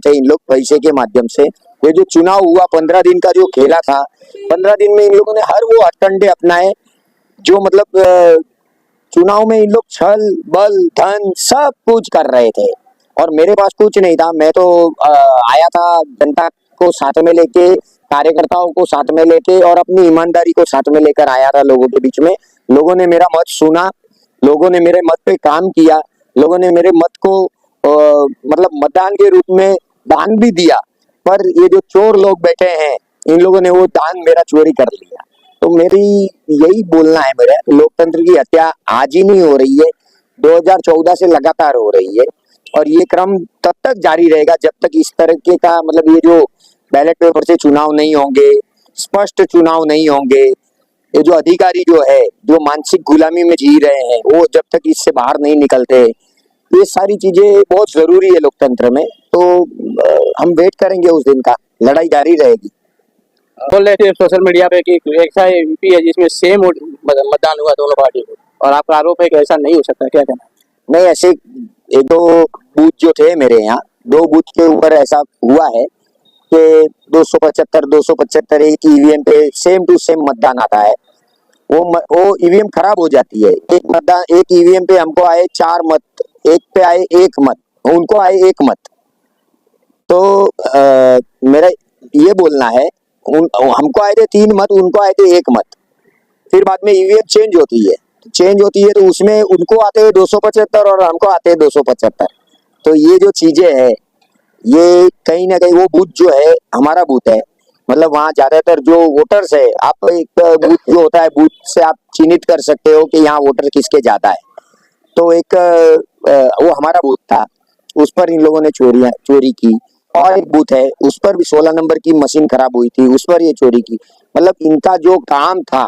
थे इन लोग पैसे के माध्यम से। ये जो चुनाव हुआ 15 दिन का जो खेला था, 15 दिन में इन लोगों ने हर वो हथकंडे अपनाए जो मतलब चुनाव में इन लोग छल बल धन सब कुछ कर रहे थे और मेरे पास कुछ नहीं था। मैं तो आया था जनता को साथ में लेके, कार्यकर्ताओं को साथ में लेके और अपनी ईमानदारी को साथ में लेकर आया था लोगों के बीच में। लोगों ने मेरा मत सुना, लोगों ने मेरे मत पे काम किया, लोगों ने मेरे मत को मतलब मतदान के रूप में दान भी दिया। पर ये जो चोर लोग बैठे हैं इन लोगों ने वो दान मेरा चोरी कर लिया। तो मेरी यही बोलना है मेरा, लोकतंत्र की हत्या आज ही नहीं हो रही है, 2014 से लगातार हो रही है और ये क्रम तब तक जारी रहेगा जब तक इस तरह का मतलब ये जो बैलेट पेपर से चुनाव नहीं होंगे, स्पष्ट चुनाव नहीं होंगे, ये जो अधिकारी जो है जो मानसिक गुलामी में जी रहे हैं वो जब तक इससे बाहर नहीं निकलते, ये सारी चीजें बहुत जरूरी है लोकतंत्र में। तो हम वेट करेंगे उस दिन का, लड़ाई जारी रहेगी। बोल रहे थे सोशल मीडिया पे कि ऐसा एमपी है जिसमें सेम मतदान हुआ दोनों पार्टी को, और आपका आरोप है कि ऐसा नहीं हो सकता, क्या कहना? नहीं, ऐसे एक दो बूथ जो थे मेरे यहाँ, 2 बूथ के ऊपर ऐसा हुआ है कि 275 एक ईवीएम पे सेम टू सेम मतदान आता है। वो ईवीएम खराब हो जाती है। एक ईवीएम पे हमको आए 4 मत, एक पे आए 1 मत, उनको आए 1 मत। तो मेरा ये बोलना है, हमको आए थे 3 मत, उनको आए थे 1 मत। फिर बाद में ईवीएम चेंज होती है तो उसमें उनको आते हैं 275 और हमको आते हैं 275। तो ये जो चीजें है ये कहीं ना कहीं वो बूथ जो है हमारा बूथ है, मतलब वहाँ ज्यादातर जो वोटर्स है, आप एक बूथ जो होता है बूथ से आप चिन्हित कर सकते हो कि यहाँ वोटर किसके ज्यादा है। तो एक वो हमारा बूथ था, उस पर इन लोगों ने चोरी की। और एक बूथ है उस पर भी 16 नंबर की मशीन खराब हुई थी, उस पर ये चोरी की। मतलब इनका जो काम था,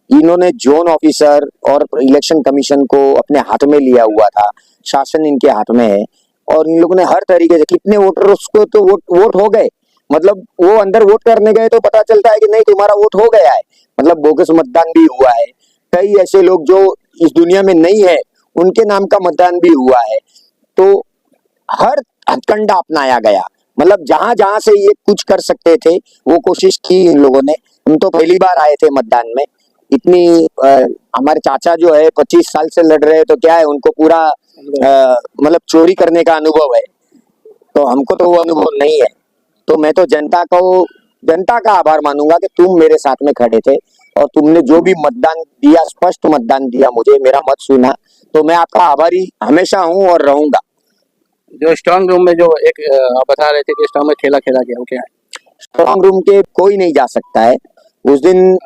इन्होंने जोन ऑफिसर और इलेक्शन कमीशन को अपने हाथ में लिया हुआ था, शासन इनके हाथ में है और इन लोगों ने हर तरीके से कितने वोटर उसको तो वोट हो गए, मतलब वो अंदर वोट करने गए तो पता चलता है कि नहीं तुम्हारा वोट हो गया है, मतलब बोगस मतदान भी हुआ है। कई ऐसे लोग जो इस दुनिया में नहीं है उनके नाम का मतदान भी हुआ है। तो हर हथकंडा अपनाया गया, मतलब जहां जहां से ये कुछ कर सकते थे वो कोशिश की इन लोगों ने। हम तो पहली बार आए थे मतदान में, इतनी हमारे चाचा जो है 25 साल से लड़ रहे हैं, तो क्या है उनको पूरा मतलब चोरी करने का अनुभव है, तो हमको तो वो अनुभव नहीं है। तो मैं तो जनता का आभार मानूंगा कि तुम मेरे साथ में खड़े थे और तुमने जो भी मतदान दिया, स्पष्ट मतदान दिया, मुझे मेरा मत सुना, तो मैं आपका आभारी हमेशा हूँ और रहूंगा। जो स्ट्रांग रूम में जो एक आप बता रहे थे कि स्ट्रांग में खेला गया, वो क्या है? स्ट्रांग रूम के कोई नहीं जा सकता है उस दिन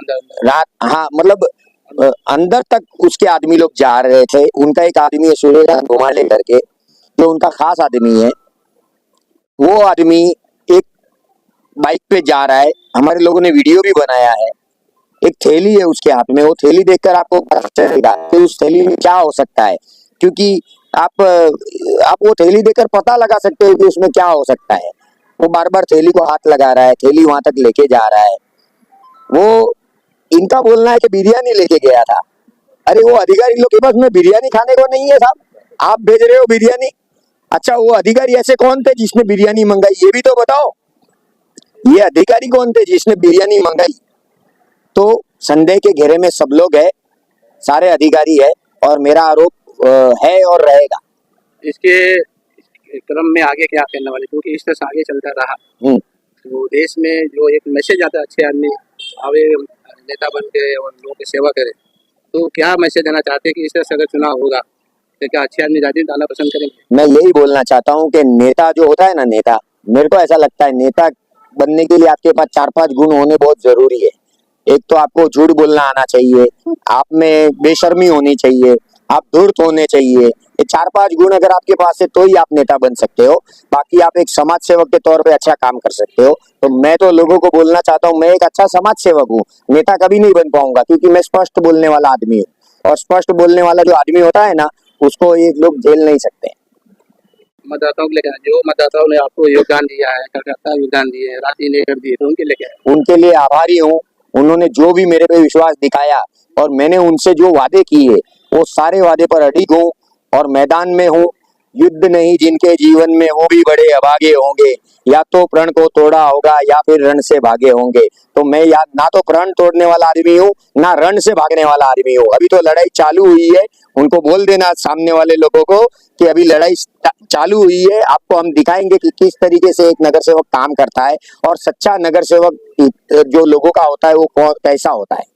रात। हाँ, मतलब अंदर तक उसके आदमी लोग जा रहे थे। उनका एक आदमी है सूर्यकांत घुमाले करके, जो उनका खास आदमी है, वो आदमी एक बाइक पे जा रहा है, हमारे लोगों ने वीडियो भी बनाया है। एक थैली है उसके हाथ में, वो थैली देखकर आपको पता चलेगा कि उस थैली में क्या हो सकता है, क्योंकि आप वो थैली देखकर पता लगा सकते हो कि उसमें क्या हो सकता है। वो बार बार थैली को हाथ लगा रहा है, थैली वहां तक लेके जा रहा है। वो इनका बोलना है कि बिरयानी लेके गया था। अरे वो अधिकारी लोग के पास में बिरयानी खाने को नहीं है साहब, आप भेज रहे हो बिरयानी। अच्छा, वो अधिकारी ऐसे कौन थे जिसने बिरयानी मंगाई, ये भी तो बताओ। ये अधिकारी कौन थे जिसने बिरयानी मंगाई? तो संदेह के घेरे में सब लोग है, सारे अधिकारी है और मेरा आरोप है और रहेगा। इसके क्रम में आगे क्या करने वाले, क्योंकि इस तरह से आगे चलता रहा तो देश में जो एक मैसेज आता है अच्छे आदमी आवे नेता बन के और लोगों की सेवा करे, तो क्या मैसेज देना चाहते हैं कि इस तरह से अगर चुनाव होगा तो क्या अच्छे आदमी ज्यादा डालना पसंद करेंगे? मैं यही बोलना चाहता हूँ कि नेता जो होता है ना, नेता, मेरे को ऐसा लगता है नेता बनने के लिए आपके पास 4-5 गुण होने बहुत जरूरी है। एक तो आपको झूठ बोलना आना चाहिए, आप में बेशर्मी होनी चाहिए, आप धूर्त होने चाहिए। ये 4-5 गुण अगर आपके पास है तो ही आप नेता बन सकते हो। बाकी आप एक समाज सेवक के तौर पे अच्छा काम कर सकते हो। तो मैं तो लोगों को बोलना चाहता हूँ, मैं एक अच्छा समाज सेवक हूँ, नेता कभी नहीं बन पाऊंगा क्योंकि मैं स्पष्ट बोलने वाला आदमी हूँ, और स्पष्ट बोलने वाला जो आदमी होता है ना, उसको ये लोग झेल नहीं सकते। मतदाताओं के लिए जो मतदाताओं ने आपको योगदान दिया है, कार्यकर्ता योगदान दिए, राशि लेकर दिए, तो उनके लिए क्या है? उनके लिए आभारी हूँ। उन्होंने जो भी मेरे पे विश्वास दिखाया और मैंने उनसे जो वादे किए वो सारे वादे पर अडिग हूँ और मैदान में हूँ युद्ध नहीं जिनके जीवन में वो भी बड़े अभागे होंगे, या तो प्रण को तोड़ा होगा या फिर रण से भागे होंगे। तो मैं या ना तो प्रण तोड़ने वाला आदमी हूँ ना रण से भागने वाला आदमी हूँ। अभी तो लड़ाई चालू हुई है, उनको बोल देना सामने वाले लोगों को कि अभी लड़ाई चालू हुई है, आपको हम दिखाएंगे कि किस तरीके से एक नगर सेवक काम करता है और सच्चा नगर सेवक जो लोगों का होता है वो कैसा होता है।